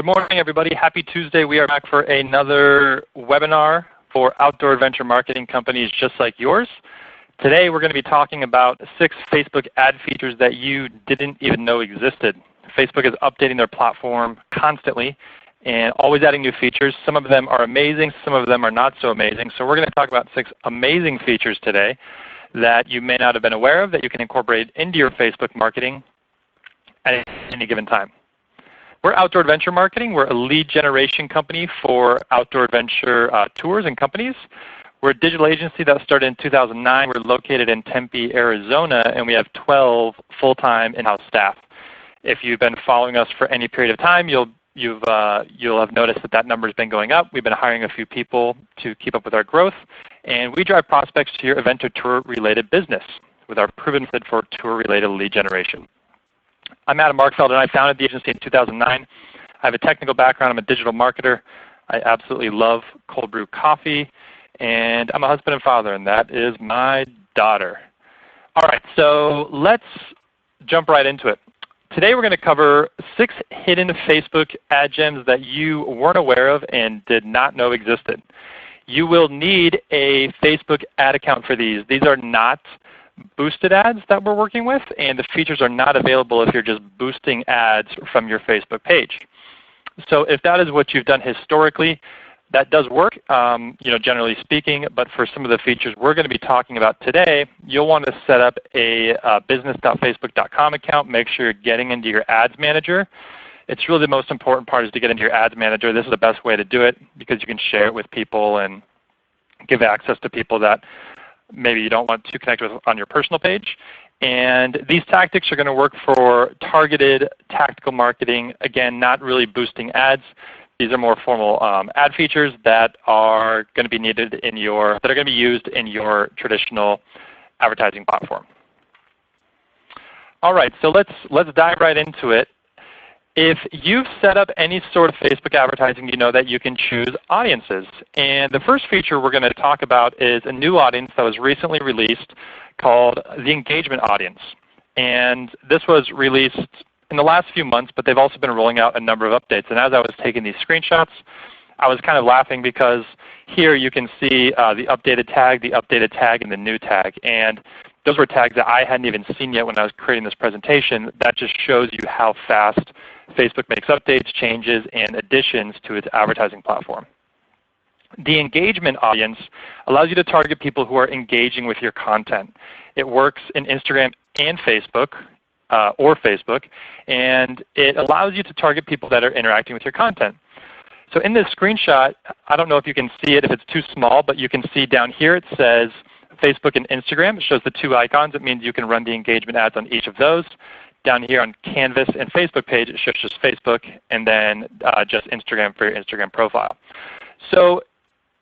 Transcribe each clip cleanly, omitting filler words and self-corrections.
Good morning, everybody. Happy Tuesday. We are back for another webinar for outdoor adventure marketing companies just like yours. Today we're going to be talking about 6 Facebook ad features that you didn't even know existed. Facebook is updating their platform constantly and always adding new features. Some of them are amazing, some of them are not so amazing. So we're going to talk about 6 amazing features today that you may not have been aware of that you can incorporate into your Facebook marketing at any given time. We're Outdoor Adventure Marketing. We're a lead generation company for outdoor adventure tours and companies. We're a digital agency that started in 2009. We're located in Tempe, Arizona, and we have 12 full-time in-house staff. If you've been following us for any period of time, you'll have noticed that that number has been going up. We've been hiring a few people to keep up with our growth, and we drive prospects to your event or tour-related business with our proven method for tour-related lead generation. I'm Adam Markfeld, and I founded the agency in 2009. I have a technical background. I'm a digital marketer. I absolutely love cold brew coffee, and I'm a husband and father, and that is my daughter. All right, so let's jump right into it. Today we're going to cover 6 hidden Facebook ad gems that you weren't aware of and did not know existed. You will need a Facebook ad account for these. These are not boosted ads that we're working with, and the features are not available if you're just boosting ads from your Facebook page. So if that is what you've done historically, that does work, generally speaking, but for some of the features we're going to be talking about today, you'll want to set up a business.facebook.com account. Make sure you're getting into your ads manager. It's really the most important part is to get into your ads manager. This is the best way to do it because you can share it with people and give access to people that maybe you don't want to connect with on your personal page. And these tactics are going to work for targeted tactical marketing. Again, not really boosting ads. These are more formal ad features that are going to be needed that are going to be used in your traditional advertising platform. All right, so let's dive right into it. If you've set up any sort of Facebook advertising, you know that you can choose audiences. And the first feature we're going to talk about is a new audience that was recently released called the engagement audience. And this was released in the last few months, but they've also been rolling out a number of updates. And as I was taking these screenshots, I was kind of laughing because here you can see the updated tag, and the new tag. And those were tags that I hadn't even seen yet when I was creating this presentation. That just shows you how fast Facebook makes updates, changes, and additions to its advertising platform. The engagement audience allows you to target people who are engaging with your content. It works in Instagram and Facebook, and it allows you to target people that are interacting with your content. So in this screenshot, I don't know if you can see it if it's too small, but you can see down here it says Facebook and Instagram. It shows the 2 icons. It means you can run the engagement ads on each of those. Down here on Canvas and Facebook page, it shows just Facebook and then just Instagram for your Instagram profile. So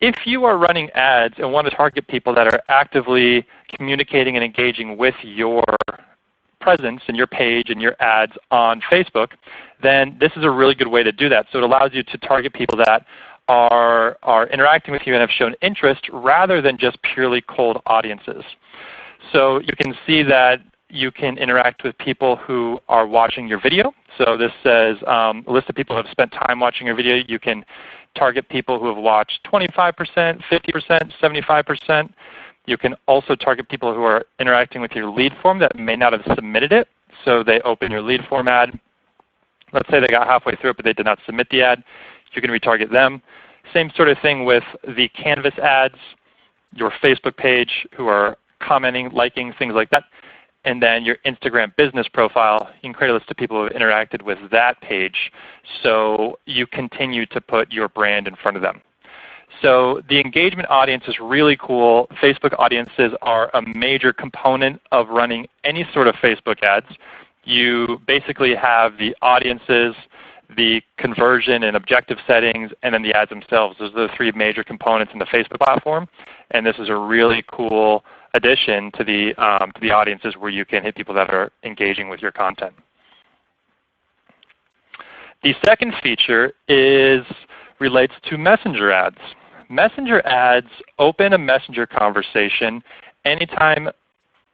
if you are running ads and want to target people that are actively communicating and engaging with your presence and your page and your ads on Facebook, then this is a really good way to do that. So it allows you to target people that are interacting with you and have shown interest rather than just purely cold audiences. So you can see that you can interact with people who are watching your video. So this says a list of people who have spent time watching your video. You can target people who have watched 25%, 50%, 75%. You can also target people who are interacting with your lead form that may not have submitted it. So they open your lead form ad. Let's say they got halfway through it, but they did not submit the ad. You can retarget them. Same sort of thing with the Canvas ads, your Facebook page who are commenting, liking, things like that. And then your Instagram business profile, you can create a list of people who have interacted with that page so you continue to put your brand in front of them. So the engagement audience is really cool. Facebook audiences are a major component of running any sort of Facebook ads. You basically have the audiences, the conversion and objective settings, and then the ads themselves. Those are the 3 major components in the Facebook platform. And this is a really cool addition to the audiences where you can hit people that are engaging with your content. The second feature relates to messenger ads. Messenger ads open a messenger conversation anytime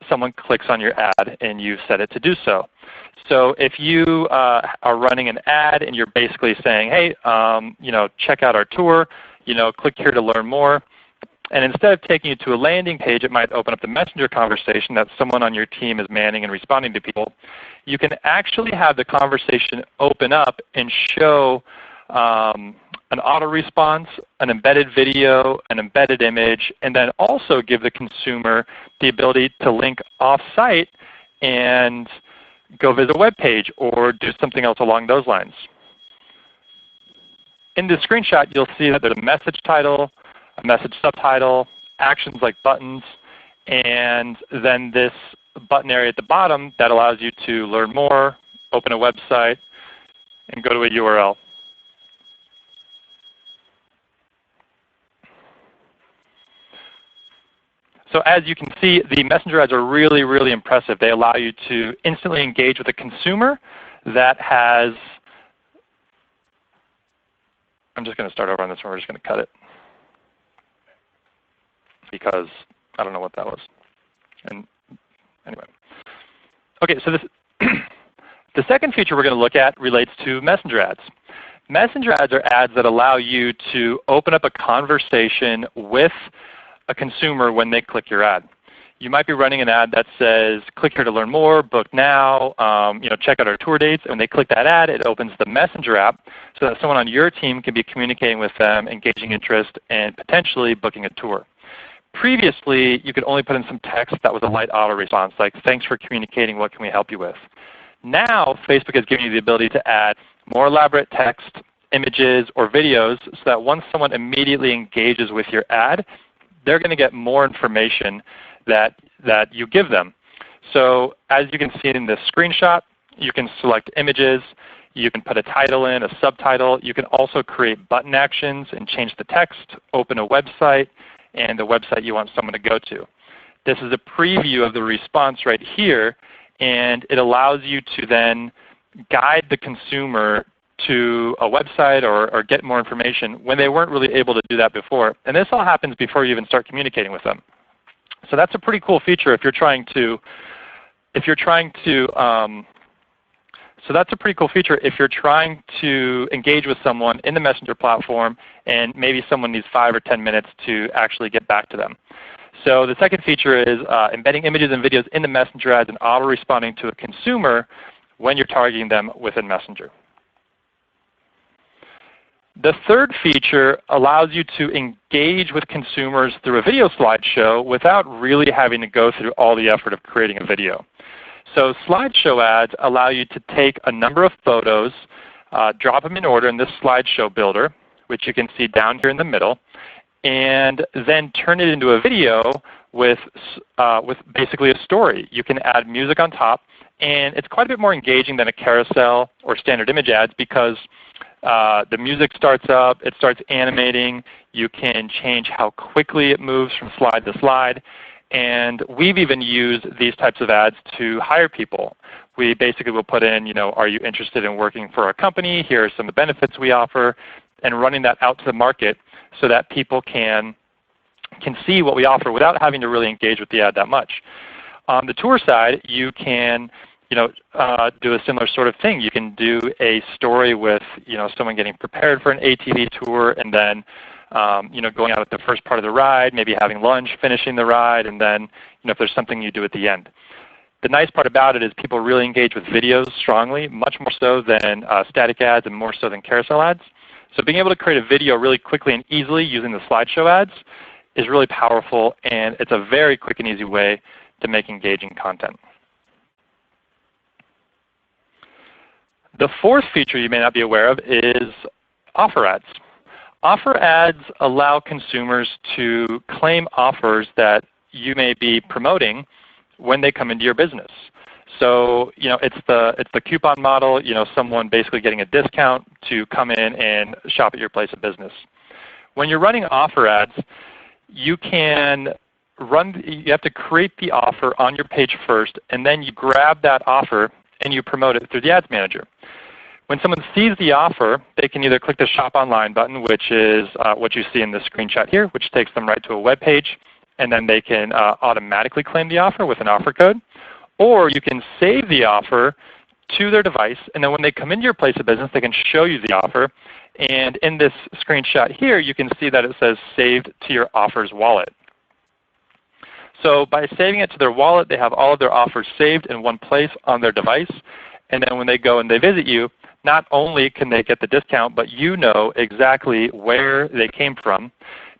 someone clicks on your ad and you've set it to do so. So if you are running an ad and you're basically saying, hey, check out our tour, click here to learn more. And instead of taking you to a landing page, it might open up the messenger conversation that someone on your team is manning and responding to people. You can actually have the conversation open up and show an auto response, an embedded video, an embedded image, and then also give the consumer the ability to link off-site and go visit a web page or do something else along those lines. In this screenshot, you'll see that there's a message title, a message subtitle, actions like buttons, and then this button area at the bottom that allows you to learn more, open a website, and go to a URL. So as you can see, the messenger ads are really, really impressive. They allow you to instantly engage with a consumer that has, I'm just going to start over on this one. We're just going to cut it because I don't know what that was. And anyway. Okay, so this the second feature we're going to look at relates to messenger ads. Messenger ads are ads that allow you to open up a conversation with a consumer when they click your ad. You might be running an ad that says, click here to learn more, book now, check out our tour dates. And when they click that ad, it opens the Messenger app so that someone on your team can be communicating with them, engaging interest, and potentially booking a tour. Previously, you could only put in some text that was a light auto response, like, thanks for communicating, what can we help you with? Now, Facebook has given you the ability to add more elaborate text, images, or videos so that once someone immediately engages with your ad, they're going to get more information that you give them. So as you can see in this screenshot, you can select images, you can put a title in, a subtitle. You can also create button actions and change the text, open a website, and the website you want someone to go to. This is a preview of the response right here, and it allows you to then guide the consumer to a website or get more information when they weren't really able to do that before. And this all happens before you even start communicating with them. So that's a pretty cool feature if you're trying to engage with someone in the Messenger platform and maybe someone needs 5 or 10 minutes to actually get back to them. So the second feature is embedding images and videos in the Messenger ads and auto-responding to a consumer when you're targeting them within Messenger. The third feature allows you to engage with consumers through a video slideshow without really having to go through all the effort of creating a video. So slideshow ads allow you to take a number of photos, drop them in order in this slideshow builder, which you can see down here in the middle, and then turn it into a video with basically a story. You can add music on top, and it's quite a bit more engaging than a carousel or standard image ads because the music starts up, it starts animating, you can change how quickly it moves from slide to slide, and we've even used these types of ads to hire people. We basically will put in, are you interested in working for our company? Here are some of the benefits we offer, and running that out to the market so that people can see what we offer without having to really engage with the ad that much. On the tour side, you can do a similar sort of thing. You can do a story with someone getting prepared for an ATV tour and then going out at the first part of the ride, maybe having lunch, finishing the ride, and then if there's something you do at the end. The nice part about it is people really engage with videos strongly, much more so than static ads and more so than carousel ads. So being able to create a video really quickly and easily using the slideshow ads is really powerful, and it's a very quick and easy way to make engaging content. The fourth feature you may not be aware of is offer ads. Offer ads allow consumers to claim offers that you may be promoting when they come into your business. So it's the coupon model, someone basically getting a discount to come in and shop at your place of business. When you're running offer ads, you have to create the offer on your page first, and then you grab that offer and you promote it through the Ads Manager. When someone sees the offer, they can either click the Shop Online button, which is what you see in this screenshot here, which takes them right to a web page, and then they can automatically claim the offer with an offer code. Or you can save the offer to their device, and then when they come into your place of business, they can show you the offer. And in this screenshot here, you can see that it says saved to your offers wallet. So by saving it to their wallet, they have all of their offers saved in one place on their device. And then when they go and they visit you, not only can they get the discount, but you know exactly where they came from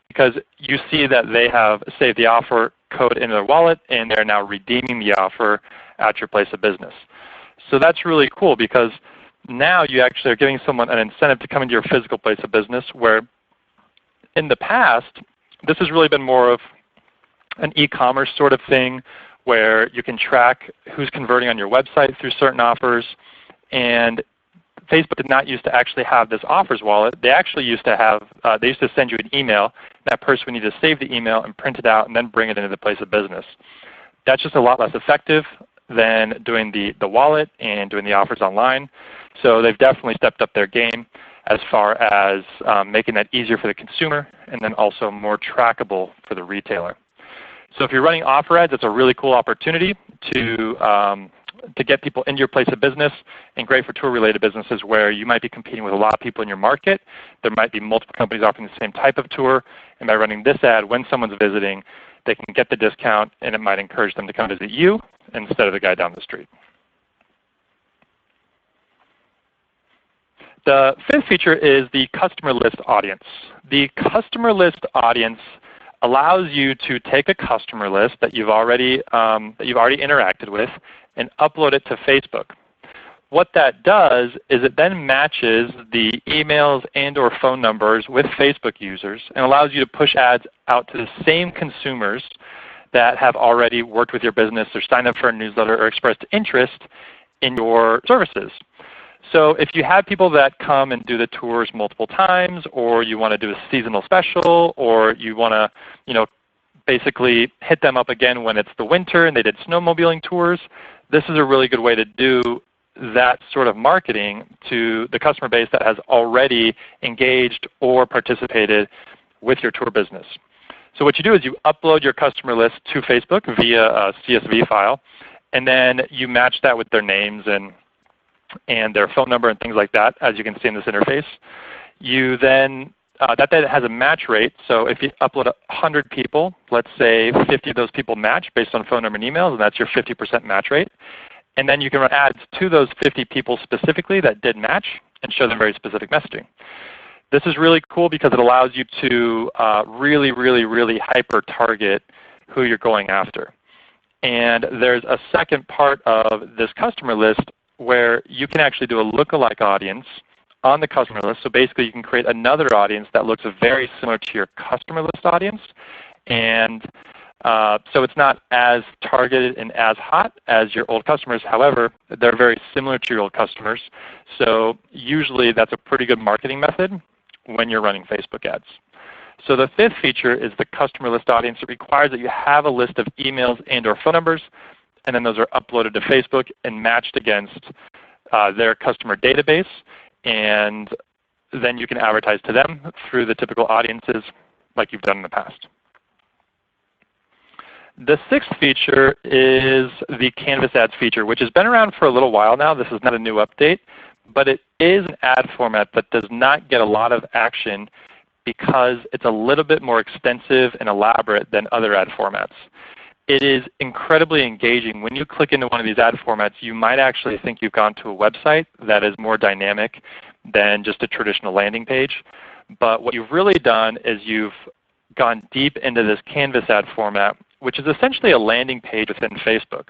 because you see that they have saved the offer code in their wallet and they're now redeeming the offer at your place of business. So that's really cool because now you actually are giving someone an incentive to come into your physical place of business, where in the past, this has really been more of an e-commerce sort of thing where you can track who's converting on your website through certain offers. And Facebook did not used to actually have this offers wallet. They actually used to have, they used to send you an email. That person would need to save the email and print it out and then bring it into the place of business. That's just a lot less effective than doing the wallet and doing the offers online. So they've definitely stepped up their game as far as making that easier for the consumer and then also more trackable for the retailer. So if you're running offer ads, it's a really cool opportunity to get people into your place of business, and great for tour-related businesses where you might be competing with a lot of people in your market. There might be multiple companies offering the same type of tour, and by running this ad when someone's visiting, they can get the discount, and it might encourage them to come visit you instead of the guy down the street. The fifth feature is the customer list audience. The customer list audience allows you to take a customer list that you've already interacted with and upload it to Facebook. What that does is it then matches the emails and or phone numbers with Facebook users and allows you to push ads out to the same consumers that have already worked with your business or signed up for a newsletter or expressed interest in your services. So if you have people that come and do the tours multiple times, or you want to do a seasonal special, or you want to basically hit them up again when it's the winter and they did snowmobiling tours, this is a really good way to do that sort of marketing to the customer base that has already engaged or participated with your tour business. So what you do is you upload your customer list to Facebook via a CSV file, and then you match that with their names and their phone number and things like that, as you can see in this interface. You then, that has a match rate. So if you upload 100 people, let's say 50 of those people match based on phone number and emails, and that's your 50% match rate. And then you can run ads to those 50 people specifically that did match and show them very specific messaging. This is really cool because it allows you to really hyper-target who you're going after. And there's a second part of this customer list where you can actually do a lookalike audience on the customer list. So basically you can create another audience that looks very similar to your customer list audience. And so it's not as targeted and as hot as your old customers. However, they're very similar to your old customers. So usually that's a pretty good marketing method when you're running Facebook ads. So the fifth feature is the customer list audience. It requires that you have a list of emails and or phone numbers, and then those are uploaded to Facebook and matched against their customer database. And then you can advertise to them through the typical audiences like you've done in the past. The sixth feature is the Canvas Ads feature, which has been around for a little while now. This is not a new update, but it is an ad format that does not get a lot of action because it's a little bit more extensive and elaborate than other ad formats. It is incredibly engaging. When you click into one of these ad formats, you might actually think you've gone to a website that is more dynamic than just a traditional landing page. But what you've really done is you've gone deep into this Canvas ad format, which is essentially a landing page within Facebook.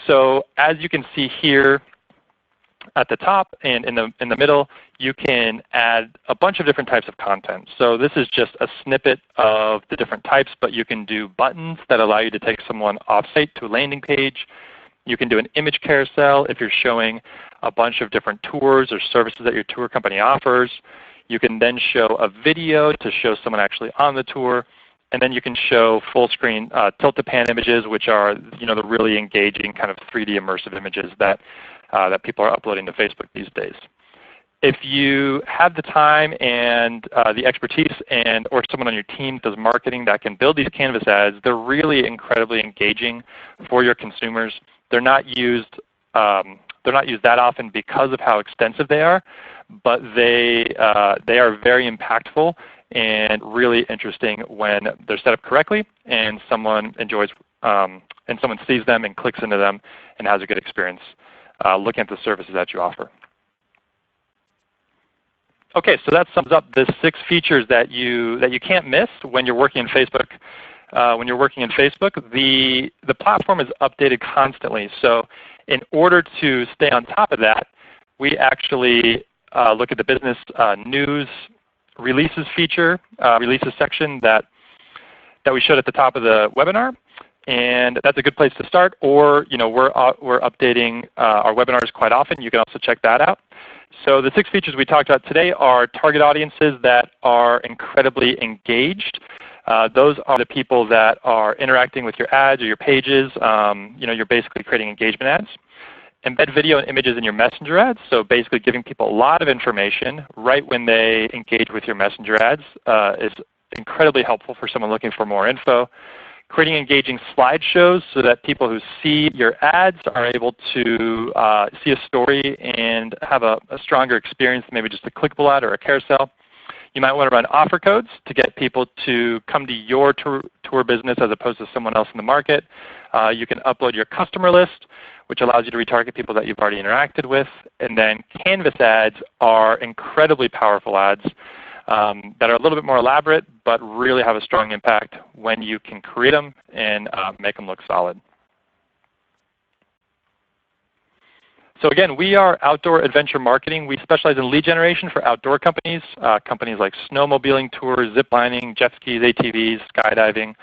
So as you can see here at the top and in the middle, you can add a bunch of different types of content. So this is just a snippet of the different types, but you can do buttons that allow you to take someone off-site to a landing page. You can do an image carousel if you're showing a bunch of different tours or services that your tour company offers. You can then show a video to show someone actually on the tour. And then you can show full screen tilt-to-pan images, which are the really engaging kind of 3D immersive images that people are uploading to Facebook these days. if you have the time and the expertise or someone on your team does marketing that can build these Canvas ads, they're really incredibly engaging for your consumers. They're not used that often because of how extensive they are, but they are very impactful and really interesting when they're set up correctly and someone enjoys and someone sees them and clicks into them and has a good experience looking at the services that you offer. Okay, so that sums up the 6 features that you can't miss when you're working in Facebook. The platform is updated constantly. So in order to stay on top of that, we actually look at the business news releases feature, releases section that we showed at the top of the webinar. And that's a good place to start. Or we're updating our webinars quite often. You can also check that out. So the 6 features we talked about today are target audiences that are incredibly engaged. Those are the people that are interacting with your ads or your pages. You're basically creating engagement ads. Embed video and images in your messenger ads. So basically giving people a lot of information right when they engage with your messenger ads is incredibly helpful for someone looking for more info. Creating engaging slideshows so that people who see your ads are able to see a story and have a stronger experience than maybe just a clickable ad or a carousel. You might want to run offer codes to get people to come to your tour business as opposed to someone else in the market. You can upload your customer list, which allows you to retarget people that you've already interacted with. And then Canvas ads are incredibly powerful ads that are a little bit more elaborate, but really have a strong impact when you can create them and make them look solid. So again, we are Outdoor Adventure Marketing. We specialize in lead generation for outdoor companies, companies like snowmobiling tours, zip lining, jet skis, ATVs, skydiving.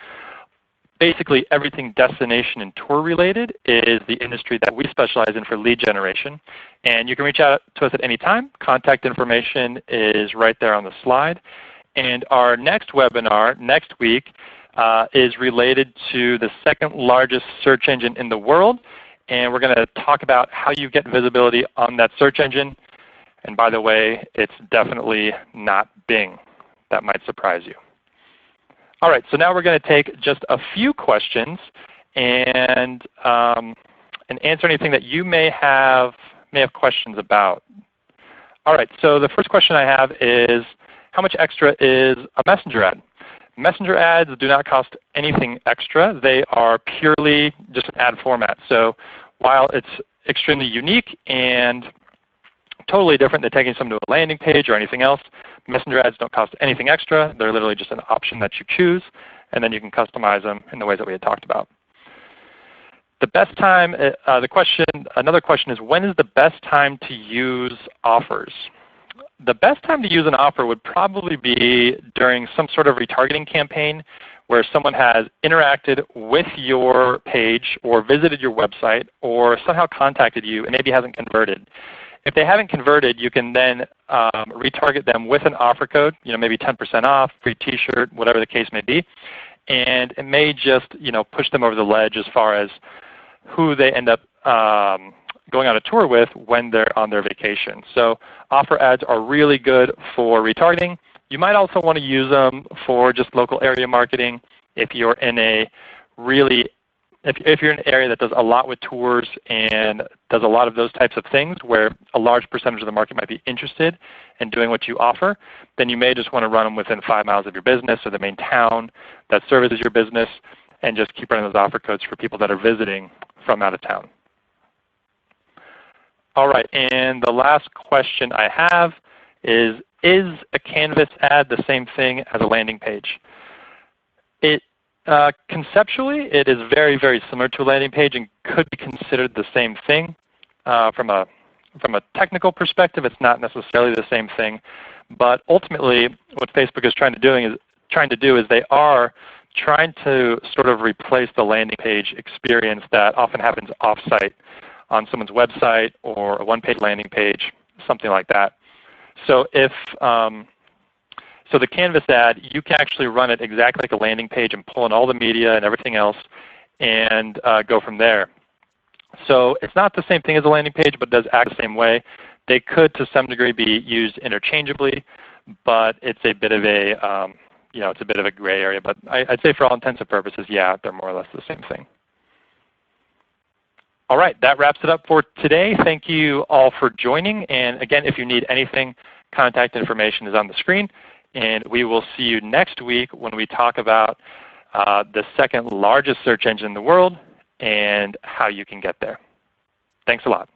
Basically everything destination and tour related is the industry that we specialize in for lead generation. And you can reach out to us at any time. Contact information is right there on the slide. And our next webinar next week is related to the 2nd largest search engine in the world. And we're going to talk about how you get visibility on that search engine. And by the way, it's definitely not Bing. That might surprise you. All right, so now we're going to take just a few questions and answer anything that you may have questions about. All right, so the first question I have is, how much extra is a messenger ad? Messenger ads do not cost anything extra. They are purely just an ad format. So while it's extremely unique and totally different than taking someone to a landing page or anything else, messenger ads don't cost anything extra. They're literally just an option that you choose, and then you can customize them in the ways that we had talked about. The best time, another question is, when is the best time to use offers? The best time to use an offer would probably be during some sort of retargeting campaign where someone has interacted with your page or visited your website or somehow contacted you and maybe hasn't converted. If they haven't converted, you can then retarget them with an offer code, maybe 10% off, free T-shirt, whatever the case may be. And it may just push them over the ledge as far as who they end up going on a tour with when they're on their vacation. So offer ads are really good for retargeting. You might also want to use them for just local area marketing if you're in a really if you're in an area that does a lot with tours and does a lot of those types of things where a large percentage of the market might be interested in doing what you offer, then you may just want to run them within 5 miles of your business or the main town that services your business and just keep running those offer codes for people that are visiting from out of town. All right, and the last question I have is a Canvas ad the same thing as a landing page? Conceptually, it is very, very similar to a landing page and could be considered the same thing. From a technical perspective, it's not necessarily the same thing. But ultimately, what Facebook is trying to do is they are trying to sort of replace the landing page experience that often happens off-site on someone's website or a one-page landing page, something like that. So so the Canvas ad, you can actually run it exactly like a landing page and pull in all the media and everything else and go from there. So it's not the same thing as a landing page, but does act the same way. They could, to some degree, be used interchangeably, but it's a bit of a it's a bit of a gray area. But I'd say for all intents and purposes, yeah, they're more or less the same thing. All right, that wraps it up for today. Thank you all for joining. And again, if you need anything, contact information is on the screen. And we will see you next week when we talk about the second largest search engine in the world and how you can get there. Thanks a lot.